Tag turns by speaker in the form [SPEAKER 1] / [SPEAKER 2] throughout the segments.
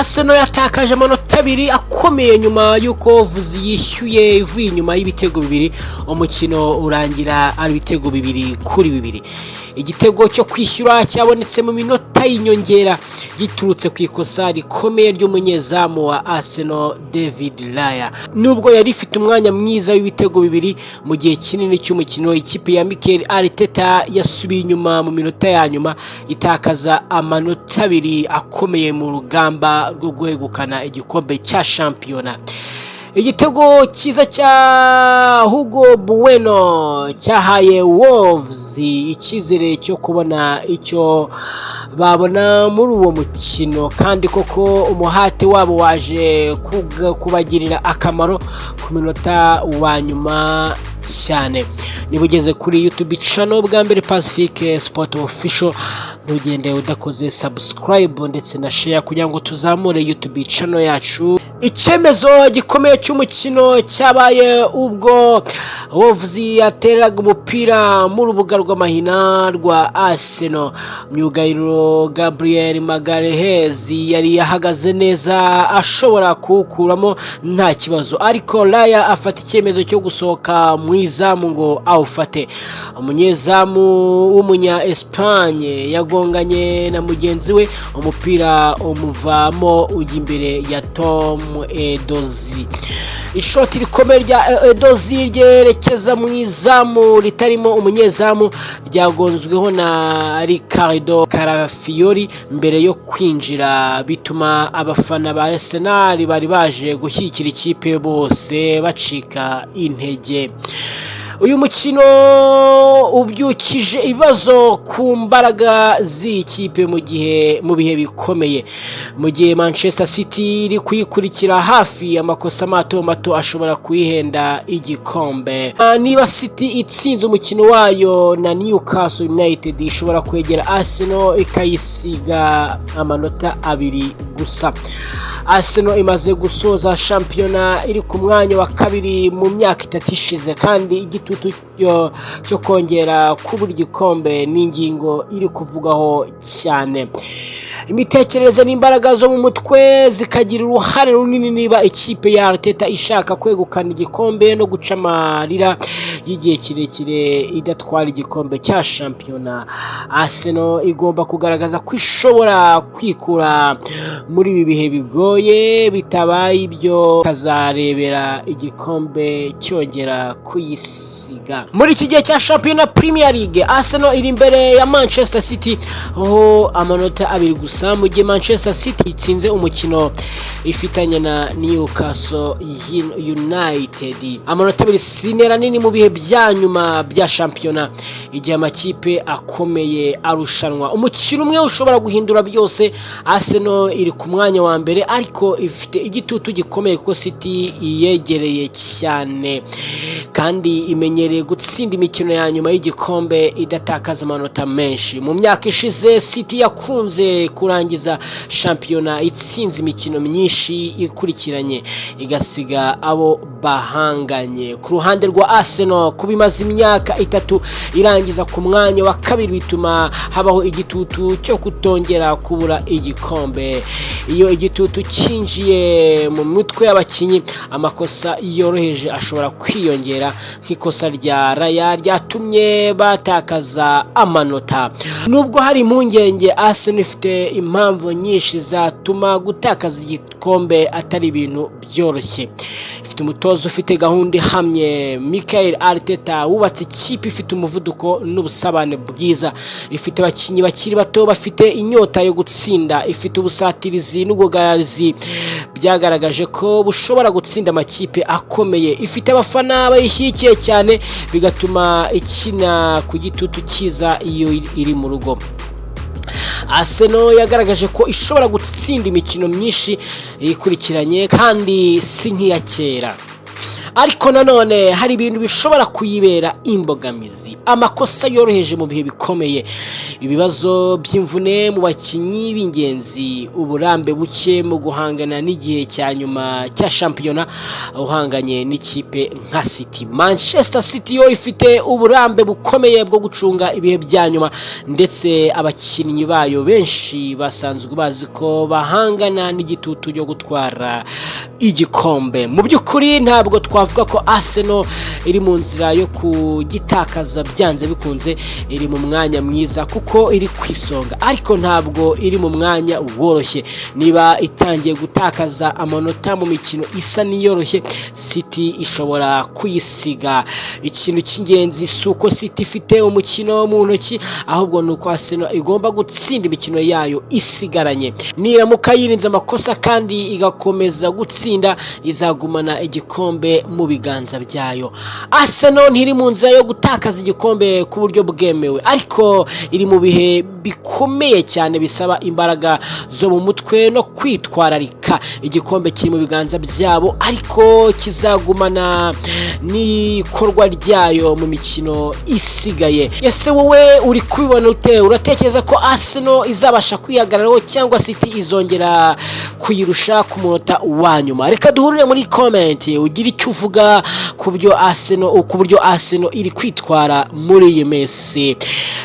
[SPEAKER 1] Arsenal yatakaje amanota 2 akomeye nyuma yuko Wolves yishyuye ivuye inyuma y'ibitego 2 umukino urangira ari ibitego 2-2. Igitego cyo kwishyura cyabonetse mu minota y'inyongera giturutse ku ikosa rikomeye ry'umunyezamu wa Arsenal David Raya. Nubwo yari ifite umwanya mwiza w'ibitego 2 mu gihe kinini cy'umukino, ikipe ya Mikel Arteta yasubiye inyuma mu minota ya nyuma itakaza amanota 2 akomeye mu rugamba rwo guhegukana igikombe cya shampiyona. Igitego cyiza cya Hugo Bueno cyahaye Wolves icyizere cyo kubona icyo babona muri uwo mukino, kandi koko umuhate wabo waje kubagirira akamaro ku minota wa nyuma cyane. Nibugeze kuri YouTube channel bwa mbere Pacific Sport Official, ntugende udakoze subscribe ndetse na share kugira ngo tuzamure YouTube channel yacu. Icyemezo gikomeye cy'umukino cyabaye ubwo Wolves yateraga umupira mu rubuga rw'amahina rwa Arsenal. Myugariro Gabriel Magalhaes yari yahagaze neza ashobora kuwukuramo nta kibazo, ariko Raya afata icyemezo cyo gusohoka mu izamu ngo awufate. Umunyezamu w'umunya Espagne yagonganye na mugenzi we, umupira umuvamo ujya imbere ya Tom Edozie. Ishoti rikomeye rya Edozie ryerekeza mu izamu ritarimo umunyezamu ryagonzweho na Ricardo Carafiori mbere yo kwinjira, bituma abafana ba Arsenal bari baje gushyigikira ikipe bose bacika intege. Uyu mukino ubyukije ibibazo ku mbaraga z'ikipe mu bihe bikomeye, mu gihe Manchester City iri kuyikurikira hafi. Amakosa mato ashobora kuyihenda igikombe. Niba City itsinze umukino wayo na Newcastle United, ishobora kwegera Arsenal ikayisiga amanota 2 gusa. Arsenal imaze gusoza shampiyona iri ku mwanya wa 2 mu myaka 3 ishize, kandi igitutu cyo kongera kubura igikombe n'ingingo iri kuvugaho cyane. Imitekerereze n'imbaraga zo mu mutwe zikagira uruhare runini niba ikipe ya Arteta ishaka kwegukana igikombe no guca amarira y'igihe kirekire idatwara igikombe cya shampiyona. Arsenal igomba kugaragaza ko ishobora kwikura muri ibi bihe bigoye, bitabaye ibyo kazarebera igikombe cyongera kuyisiga. Muri iki gihe cya shampiyona Premier League, Arsenal iri imbere ya Manchester City aho amanota 2 gusa, mu gihe Manchester City itsinze umukino ifitanye na Newcastle United. Amanota 2 sinera nini mu bihe bya nyuma bya shampiyona, igihe amakipe akomeye arushanwa. Umukino umwe ushobora guhindura byose. Arsenal iri ku mwanya wa mbere, ariko ifite igitutu gikomeye ko City yegereye cyane, kandi imenyereye gutsinda imikino ya nyuma y'igikombe idatakaza amanota menshi. Mu myaka ishize City yakunze kurangiza shampiyona itsinze imikino myinshi ikurikiranye igasiga abo bahanganye. Ku ruhande rwa Arsenal, kubimaze imyaka 3 irangiza ku mwanya wa 2 bituma habaho igitutu cyo kutongera kubura igikombe. Iyo igitutu cyinjiye mu mitwe y'abakinyi, amakosa yoroheje ashobora kwiyongera, nk'ikosa rya Raya ryatumye batakaza amanota. Nubwo hari impungenge, Arsenal ifite impamvu nyinshi zatuma gutakaza igikombe atari ibintu byoroshye. Ifite umutozo ufite gahunda ihamye, Mikel Arteta wubatse ikipe ifite umuvuduko n'ubusabane bwiza. Ifite abakinyi bakiri bato bafite inyota yo gutsinda. Ifite ubusatirizi n'ubwugarizi byagaragaje ko bushobora gutsinda amakipe akomeye. Ifite abafana bayishyigikiye cyane, bigatuma ikina ku gitutu cyiza iyo iri mu rugo. Arsenal yagaragaje ko ishobora gutsinda imikino myinshi ikurikiranye, kandi si nk'iya kera. ariko nanone hari ibintu bishobora kuyibera imbogamizi, amakosa yoroheje mu bihe bikomeye, ibibazo by'imvune mu bakinyi b'ingenzi, uburambe buke mu guhangana n'igihe cya nyuma cya shampiyona uhanganye n'ikipe nka City. Manchester City yo ifite uburambe bukomeye bwo gucunga ibihe bya nyuma, ndetse abakinnyi bayo benshi basanzwe bazi ko bahangana n'igitutu cyo gutwara igikombe. Mu by'ukuri ntabwo twavuga ko Arsenal iri mu nzira yo kugitakaza byanze bikunze, iri mu mwanya mwiza kuko iri kwisonga, ariko ntabwo iri mu mwanya woroshye. Niba itangiye gutakaza amanota mu mikino isa n'iyoroshye, City ishobora kuyisiga. Ikintu cy'ingenzi si uko City ifite umukino mu ntoki, ahubwo ni uko Arsenal igomba gutsinda imikino yayo isigaranye. Niramuka yirinze amakosa kandi igakomeza gutsinda, izagumana igikombe mu biganza byayo. Arsenal ntiri mu nzira yo gutakaza igikombe ku buryo bwemewe, ariko iri mu bihe bikomeye cyane bisaba imbaraga zo mu mutwe no kwitwararika. Igikombe kiri mu biganza byabo, ariko kizagumana n'ikorwa ryayo mu mikino isigaye. Ese wowe uri kubibona ute? Uratekereza ko Arsenal izabasha kwihagararaho cyangwa City izongera kuyirusha ku munota wa nyuma? Reka duhurire muri comment ugira icyo uvuga ku buryo Arsenal iri kwitwara muri iyi minsi.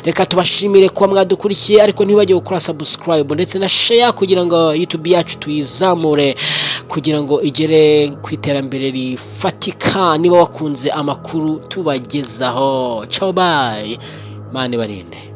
[SPEAKER 1] Reka tubashimire kuba mwadukurikiye, ariko ntibajye gukora subscribe ndetse na share kugira ngo YouTube yacu tuyizamure, kugira ngo igere ku iterambere rifatika. Niba wakunze amakuru tubagezaho, ciao bye, mane barinde.